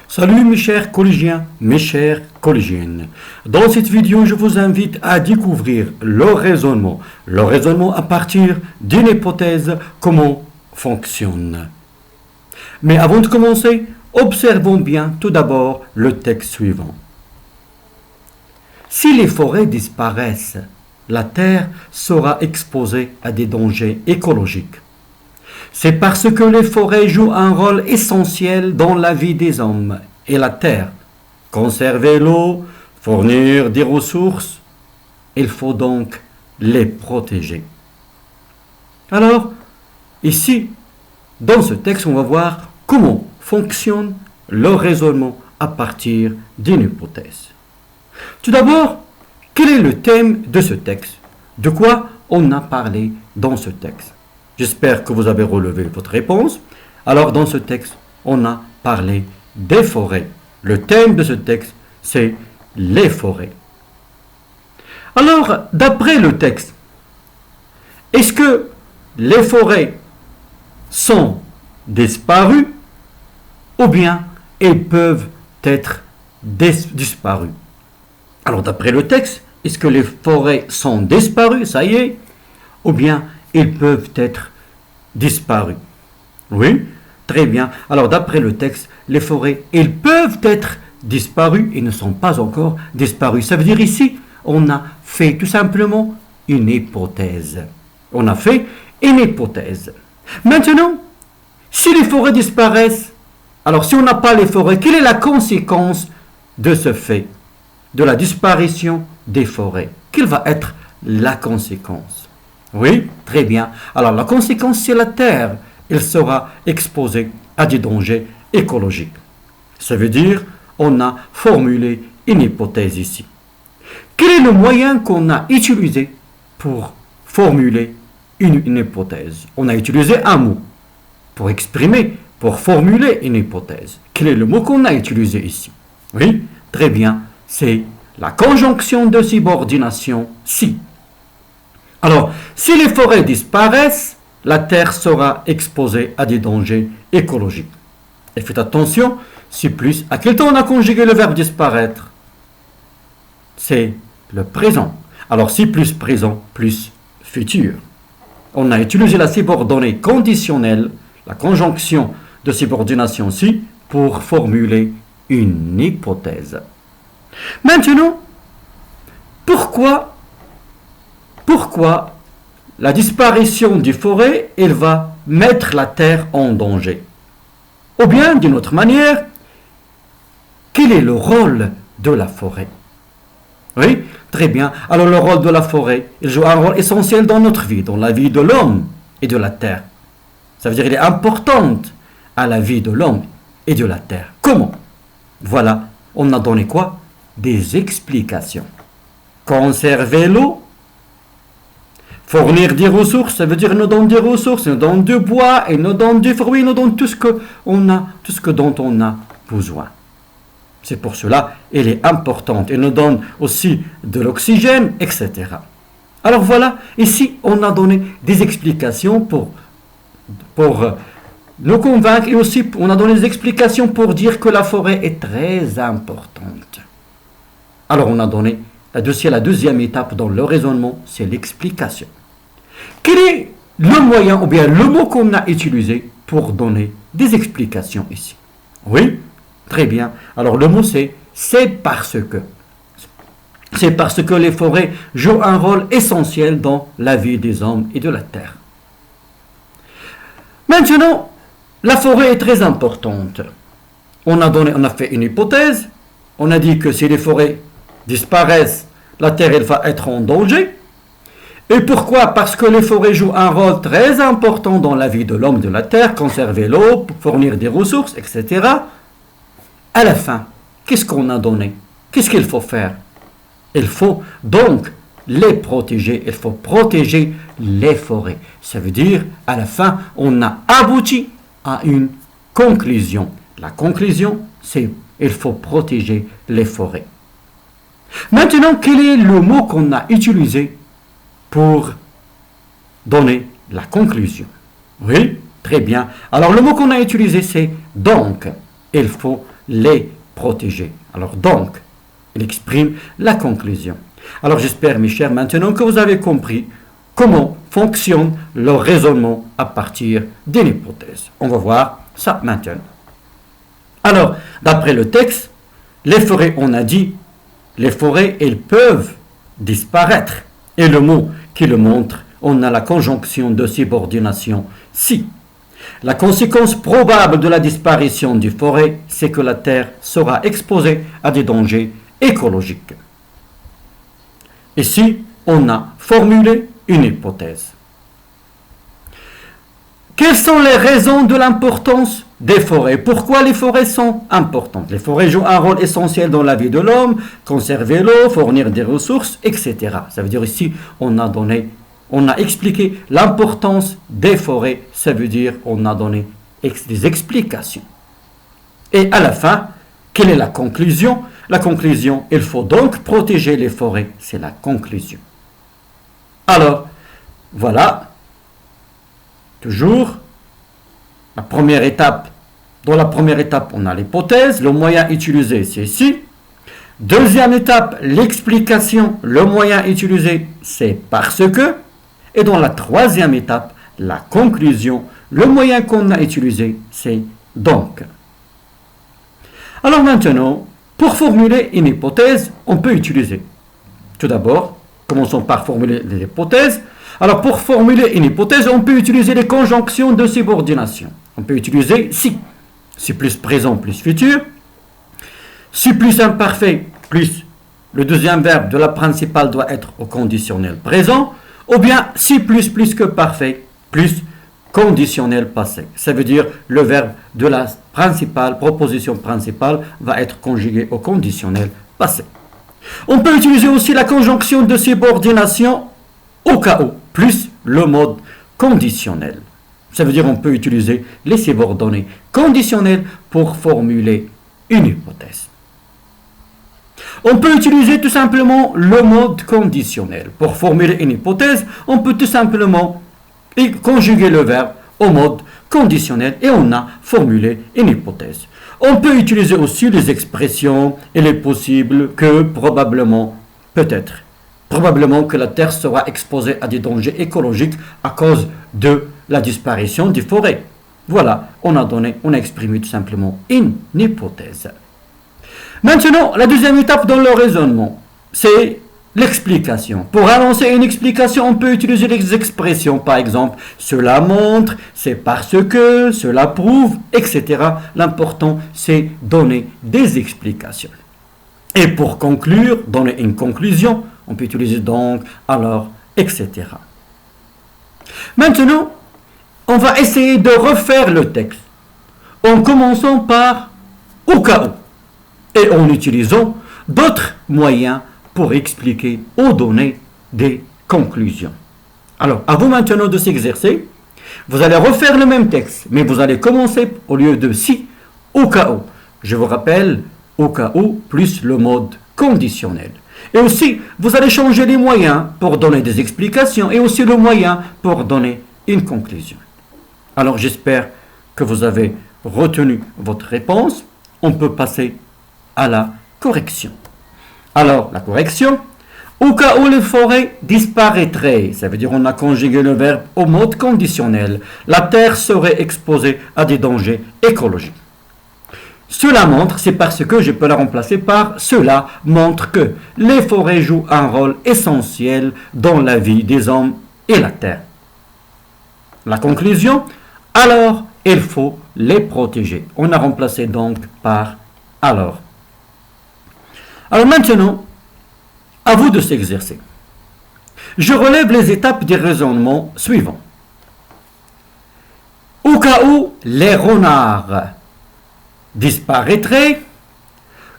Salut mes chers collégiens, mes chères collégiennes. Dans cette vidéo, je vous invite à découvrir le raisonnement à partir d'une hypothèse, comment fonctionne. Mais avant de commencer, observons bien tout d'abord le texte suivant. Si les forêts disparaissent, la Terre sera exposée à des dangers écologiques. C'est parce que les forêts jouent un rôle essentiel dans la vie des hommes et la terre. Conserver l'eau, fournir des ressources, il faut donc les protéger. Alors, ici, dans ce texte, on va voir comment fonctionne le raisonnement à partir d'une hypothèse. Tout d'abord, quel est le thème de ce texte? De quoi on a parlé dans ce texte? J'espère que vous avez relevé votre réponse. Alors, dans ce texte, on a parlé des forêts. Le thème de ce texte, c'est les forêts. Alors, d'après le texte, est-ce que les forêts sont disparues ou bien elles peuvent être disparues? Alors, d'après le texte, est-ce que les forêts sont disparues, ça y est, ou bien ils peuvent être disparus? Oui, très bien. Alors, d'après le texte, les forêts, ils peuvent être disparues et ne sont pas encore disparues. Ça veut dire ici, on a fait tout simplement une hypothèse. On a fait une hypothèse. Maintenant, si les forêts disparaissent, alors si on n'a pas les forêts, quelle est la conséquence de ce fait, de la disparition des forêts? Quelle va être la conséquence? Oui, très bien. Alors la conséquence, c'est la Terre. Elle sera exposée à des dangers écologiques. Ça veut dire, on a formulé une hypothèse ici. Quel est le moyen qu'on a utilisé pour formuler une hypothèse? On a utilisé un mot pour exprimer, pour formuler une hypothèse. Quel est le mot qu'on a utilisé ici? Oui, très bien. C'est la conjonction de subordination si. Alors, si les forêts disparaissent, la Terre sera exposée à des dangers écologiques. Et faites attention, si plus, à quel temps on a conjugué le verbe disparaître? C'est le présent. Alors, si plus présent, plus futur. On a utilisé la subordonnée conditionnelle, la conjonction de subordination si, pour formuler une hypothèse. Maintenant, pourquoi la disparition des forêts, elle va mettre la Terre en danger? Ou bien, d'une autre manière, quel est le rôle de la forêt? Oui, très bien. Alors le rôle de la forêt, il joue un rôle essentiel dans notre vie, dans la vie de l'homme et de la Terre. Ça veut dire qu'elle est importante à la vie de l'homme et de la Terre. Comment? Voilà, on a donné quoi? Des explications. Conserver l'eau, fournir des ressources, ça veut dire nous donne des ressources, nous donne du bois, et nous donne du fruit, nous donne tout ce dont on a besoin. C'est pour cela qu'elle est importante. Elle nous donne aussi de l'oxygène, etc. Alors voilà, ici on a donné des explications pour nous convaincre, et aussi on a donné des explications pour dire que la forêt est très importante. Alors on a donné la deuxième étape dans le raisonnement, c'est l'explication. Quel est le moyen ou bien le mot qu'on a utilisé pour donner des explications ici? Oui, très bien. Alors le mot c'est parce que. C'est parce que les forêts jouent un rôle essentiel dans la vie des hommes et de la terre. Maintenant, la forêt est très importante. On a fait une hypothèse. On a dit que si les forêts disparaissent, la terre elle va être en danger. Et pourquoi? Parce que les forêts jouent un rôle très important dans la vie de l'homme et de la terre, conserver l'eau, fournir des ressources, etc. À la fin, qu'est-ce qu'on a donné? Qu'est-ce qu'il faut faire? Il faut donc les protéger. Il faut protéger les forêts. Ça veut dire, à la fin, on a abouti à une conclusion. La conclusion, c'est il faut protéger les forêts. Maintenant, quel est le mot qu'on a utilisé pour donner la conclusion? Oui, très bien. Alors, le mot qu'on a utilisé, c'est donc. Il faut les protéger. Alors donc, il exprime la conclusion. Alors j'espère, mes chers, maintenant que vous avez compris comment fonctionne le raisonnement à partir d'une hypothèse. On va voir ça maintenant. Alors, d'après le texte, les forêts, on a dit, les forêts, elles peuvent disparaître. Et le mot qui le montre, on a la conjonction de subordination si. La conséquence probable de la disparition des forêts, c'est que la Terre sera exposée à des dangers écologiques. Ici, on a formulé une hypothèse. Quelles sont les raisons de l'importance des forêts? Pourquoi les forêts sont importantes? Les forêts jouent un rôle essentiel dans la vie de l'homme, conserver l'eau, fournir des ressources, etc. Ça veut dire ici, on a expliqué l'importance des forêts, ça veut dire on a donné des explications. Et à la fin, quelle est la conclusion? La conclusion, il faut donc protéger les forêts, c'est la conclusion. Alors, voilà, toujours, la première étape. Dans la première étape, on a l'hypothèse, le moyen utilisé, c'est ici. Deuxième étape, l'explication, le moyen utilisé, c'est parce que. Et dans la troisième étape, la conclusion, le moyen qu'on a utilisé, c'est donc. Alors maintenant, pour formuler une hypothèse, on peut utiliser. Tout d'abord, commençons par formuler les hypothèses. Alors pour formuler une hypothèse, on peut utiliser les conjonctions de subordination. On peut utiliser si plus présent plus futur, si plus imparfait plus le deuxième verbe de la principale doit être au conditionnel présent, ou bien si plus que parfait plus conditionnel passé. Ça veut dire le verbe de la principale, proposition principale, va être conjugué au conditionnel passé. On peut utiliser aussi la conjonction de subordination au cas où, plus le mode conditionnel. Ça veut dire on peut utiliser les subordonnés conditionnels pour formuler une hypothèse. On peut utiliser tout simplement le mode conditionnel. Pour formuler une hypothèse, on peut tout simplement conjuguer le verbe au mode conditionnel et on a formulé une hypothèse. On peut utiliser aussi les expressions il est possible que probablement, peut-être, probablement que la Terre sera exposée à des dangers écologiques à cause de la disparition des forêts. Voilà, on a exprimé tout simplement une hypothèse. Maintenant, la deuxième étape dans le raisonnement, c'est l'explication. Pour annoncer une explication, on peut utiliser les expressions, par exemple, cela montre, c'est parce que, cela prouve, etc. L'important, c'est donner des explications. Et pour conclure, donner une conclusion, on peut utiliser donc, alors, etc. Maintenant, on va essayer de refaire le texte en commençant par au cas où et en utilisant d'autres moyens pour expliquer ou donner des conclusions. Alors, à vous maintenant de s'exercer. Vous allez refaire le même texte, mais vous allez commencer au lieu de si, au cas où. Je vous rappelle, au cas où, plus le mode conditionnel. Et aussi, vous allez changer les moyens pour donner des explications et aussi le moyen pour donner une conclusion. Alors, j'espère que vous avez retenu votre réponse. On peut passer à la correction. Alors, la correction, au cas où les forêts disparaîtraient, ça veut dire on a conjugué le verbe au mode conditionnel, la Terre serait exposée à des dangers écologiques. Cela montre, c'est parce que je peux la remplacer par cela montre que les forêts jouent un rôle essentiel dans la vie des hommes et la Terre. La conclusion, alors il faut les protéger. On a remplacé donc par alors. Alors maintenant, à vous de s'exercer. Je relève les étapes du raisonnement suivant. Au cas où les renards disparaîtraient,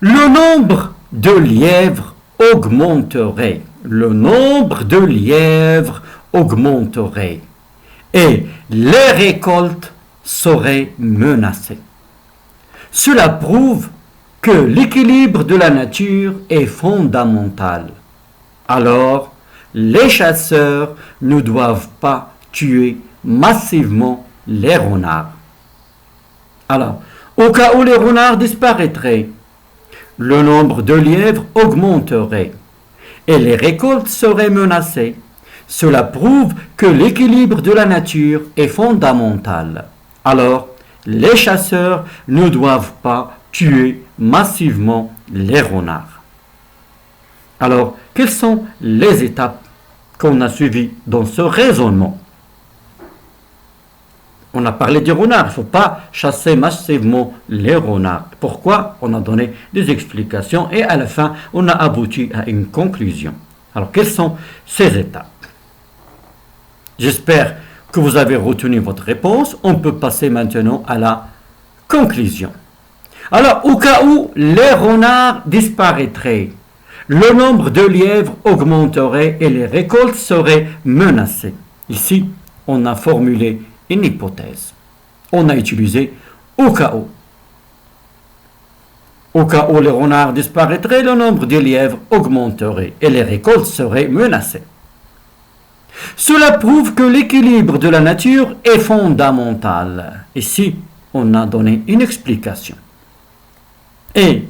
le nombre de lièvres augmenterait. Le nombre de lièvres augmenterait. Et les récoltes seraient menacées. Cela prouve que l'équilibre de la nature est fondamental. Alors, les chasseurs ne doivent pas tuer massivement les renards. Alors, Au cas où les renards disparaîtraient, le nombre de lièvres augmenterait et les récoltes seraient menacées. Cela prouve que l'équilibre de la nature est fondamental. Alors, les chasseurs ne doivent pas tuer massivement les renards. Alors, quelles sont les étapes qu'on a suivies dans ce raisonnement? On a parlé des renards, il ne faut pas chasser massivement les renards. Pourquoi? On a donné des explications et à la fin, on a abouti à une conclusion. Alors, quelles sont ces étapes? J'espère que vous avez retenu votre réponse. On peut passer maintenant à la conclusion. Alors, au cas où les renards disparaîtraient, le nombre de lièvres augmenterait et les récoltes seraient menacées. Ici, on a formulé une hypothèse. On a utilisé au cas où. Au cas où les renards disparaîtraient, le nombre de lièvres augmenterait et les récoltes seraient menacées. Cela prouve que l'équilibre de la nature est fondamental. Ici, on a donné une explication. Et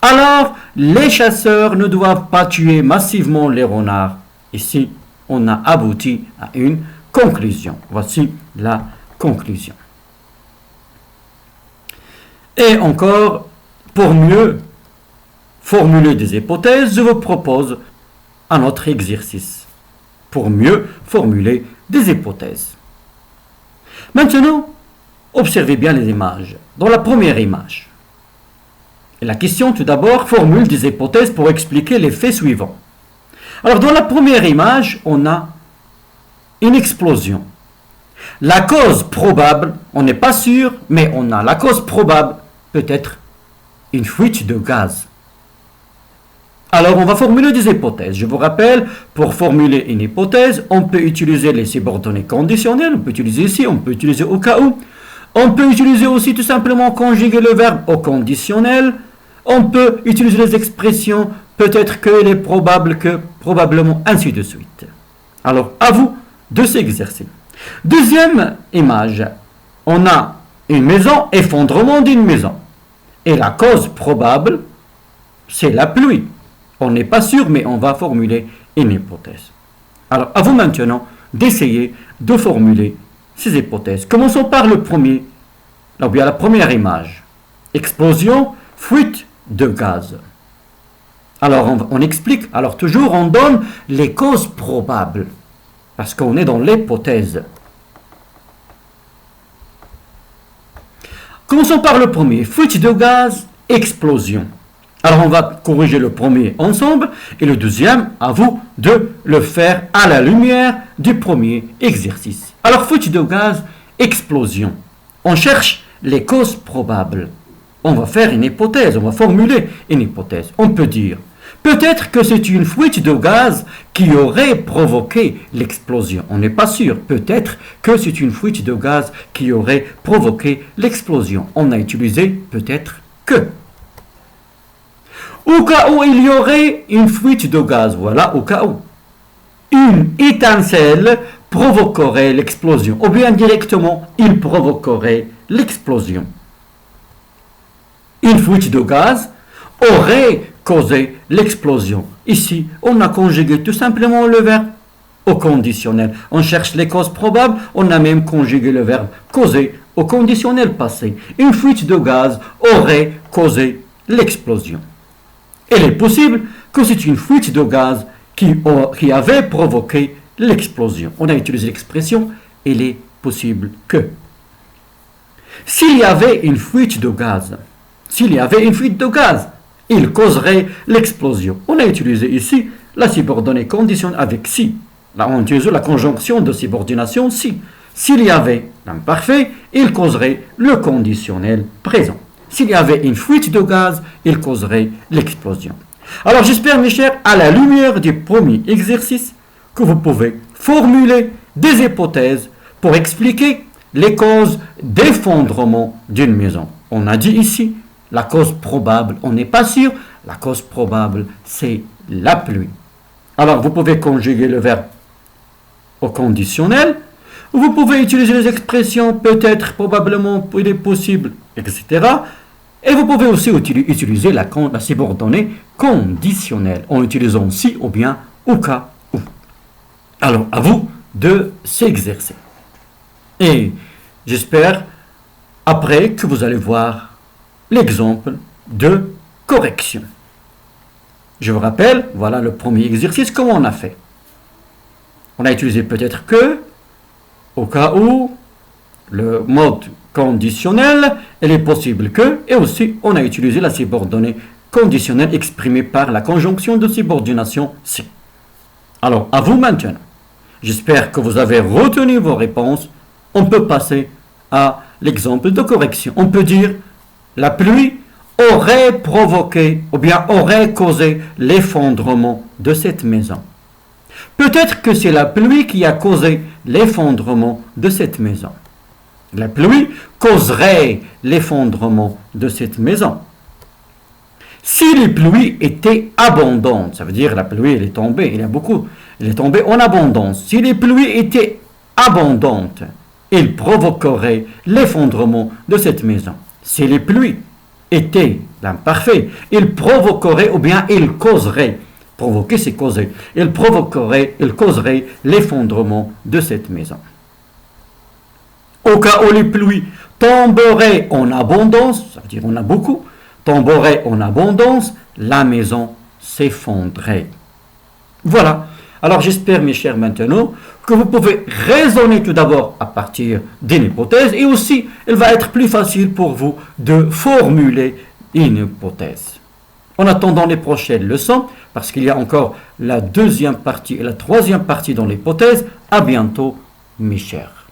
alors, les chasseurs ne doivent pas tuer massivement les renards. Ici, on a abouti à une conclusion. Voici la conclusion. Et encore, pour mieux formuler des hypothèses, je vous propose un autre exercice. Pour mieux formuler des hypothèses. Maintenant, observez bien les images. Dans la première image, et la question tout d'abord formule des hypothèses pour expliquer les faits suivants. Alors dans la première image, on a une explosion. La cause probable, on n'est pas sûr, mais on a la cause probable, peut-être une fuite de gaz. Alors, on va formuler des hypothèses. Je vous rappelle, pour formuler une hypothèse, on peut utiliser les subordonnés conditionnels, on peut utiliser ici, on peut utiliser au cas où. On peut utiliser aussi tout simplement conjuguer le verbe au conditionnel. On peut utiliser les expressions peut-être que, il est probable que, probablement, ainsi de suite. Alors, à vous de s'exercer. Deuxième image, on a une maison, effondrement d'une maison. Et la cause probable, c'est la pluie. On n'est pas sûr, mais on va formuler une hypothèse. Alors, à vous maintenant d'essayer de formuler ces hypothèses. Commençons par le premier, là où il y a la première image. Explosion, fuite de gaz. Alors, on explique. Alors, toujours, on donne les causes probables, parce qu'on est dans l'hypothèse. Commençons par le premier. Fuite de gaz, explosion. Alors, on va corriger le premier ensemble et le deuxième, à vous de le faire à la lumière du premier exercice. Alors, fuite de gaz, explosion. On cherche les causes probables. On va faire une hypothèse, on va formuler une hypothèse. On peut dire, peut-être que c'est une fuite de gaz qui aurait provoqué l'explosion. On n'est pas sûr. Peut-être que c'est une fuite de gaz qui aurait provoqué l'explosion. On a utilisé peut-être que. Au cas où il y aurait une fuite de gaz, voilà, au cas où. Une étincelle provoquerait l'explosion, ou bien directement, il provoquerait l'explosion. Une fuite de gaz aurait causé l'explosion. Ici, on a conjugué tout simplement le verbe au conditionnel. On cherche les causes probables, on a même conjugué le verbe causer au conditionnel passé. Une fuite de gaz aurait causé l'explosion. Il est possible que c'est une fuite de gaz qui avait provoqué l'explosion. On a utilisé l'expression « il est possible que ». S'il y avait une fuite de gaz, il causerait l'explosion. On a utilisé ici la subordonnée conditionnelle avec « si ». Là, on utilise la conjonction de subordination « si ». S'il y avait l'imparfait, il causerait le conditionnel présent. S'il y avait une fuite de gaz, il causerait l'explosion. Alors j'espère, mes chers, à la lumière du premier exercice, que vous pouvez formuler des hypothèses pour expliquer les causes d'effondrement d'une maison. On a dit ici, la cause probable, on n'est pas sûr, la cause probable, c'est la pluie. Alors vous pouvez conjuguer le verbe au conditionnel, Vous pouvez utiliser les expressions peut-être, probablement, il est possible, etc. Et vous pouvez aussi utiliser la subordonnée conditionnelle en utilisant si ou bien au cas où. Alors, à vous de s'exercer. Et j'espère, après, que vous allez voir l'exemple de correction. Je vous rappelle, voilà le premier exercice, comment on a fait. On a utilisé peut-être que, au cas où, le mode conditionnel, il est possible que, et aussi on a utilisé la subordonnée conditionnelle exprimée par la conjonction de subordination si. Alors, à vous maintenant. J'espère que vous avez retenu vos réponses. On peut passer à l'exemple de correction. On peut dire, la pluie aurait provoqué ou bien aurait causé l'effondrement de cette maison. Peut-être que c'est la pluie qui a causé l'effondrement de cette maison. La pluie causerait l'effondrement de cette maison. Si les pluies étaient abondantes, ça veut dire la pluie elle est tombée, elle est tombée en abondance. Si les pluies étaient abondantes, il provoquerait l'effondrement de cette maison. Si les pluies étaient l'imparfait, il provoquerait ou bien il causerait, provoquer c'est causer, il causerait l'effondrement de cette maison. Au cas où les pluies tomberaient en abondance, ça veut dire on a beaucoup, tomberaient en abondance, la maison s'effondrerait. Voilà. Alors j'espère, mes chers, maintenant, que vous pouvez raisonner tout d'abord à partir d'une hypothèse et aussi, il va être plus facile pour vous de formuler une hypothèse. En attendant les prochaines leçons, parce qu'il y a encore la deuxième partie et la troisième partie dans l'hypothèse, à bientôt, mes chers.